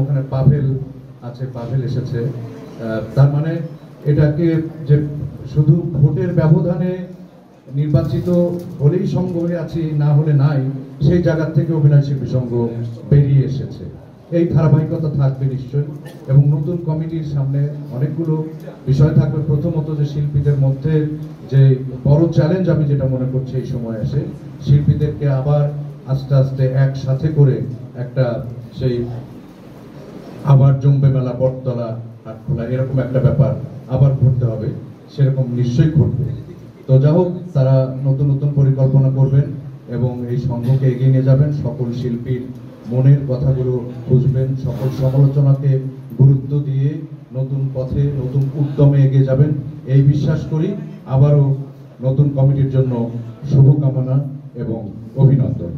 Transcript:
ওখানে পাভেল আছে, পাভেল এসেছে। তার মানে এটাকে যে শুধু ভোটের ব্যবধানে নির্বাচিত হলেই সংঘ হয়ে আছি, না হলে নাই, সেই জায়গা থেকে অভিনয় শিল্পী সংঘ বেরিয়ে এসেছে। এই ধারাবাহিকতা থাকবে নিশ্চয়ই, এবং নতুন কমিটির সামনে অনেকগুলো বিষয় থাকবে। প্রথমত যে শিল্পীদের মধ্যে যে বড় চ্যালেঞ্জ আমি যেটা মনে করছি এই সময় এসে, শিল্পীদেরকে আবার আস্তে আস্তে একসাথে করে একটা সেই আবার জম্বে মেলা, বটতলা, হাটখোলা এরকম একটা ব্যাপার আবার ঘটতে হবে, সেরকম নিশ্চয়ই ঘটবে। তো যা হোক, তারা নতুন নতুন পরিকল্পনা করবেন এবং এই সংঘকে এগিয়ে নিয়ে যাবেন। সকল শিল্পীর মনের কথাগুলো বুঝবেন, সকল সমালোচনাকে গুরুত্ব দিয়ে নতুন পথে, নতুন উদ্যমে এগিয়ে যাবেন, এই বিশ্বাস করি। আবারও নতুন কমিটির জন্য শুভকামনা এবং অভিনন্দন।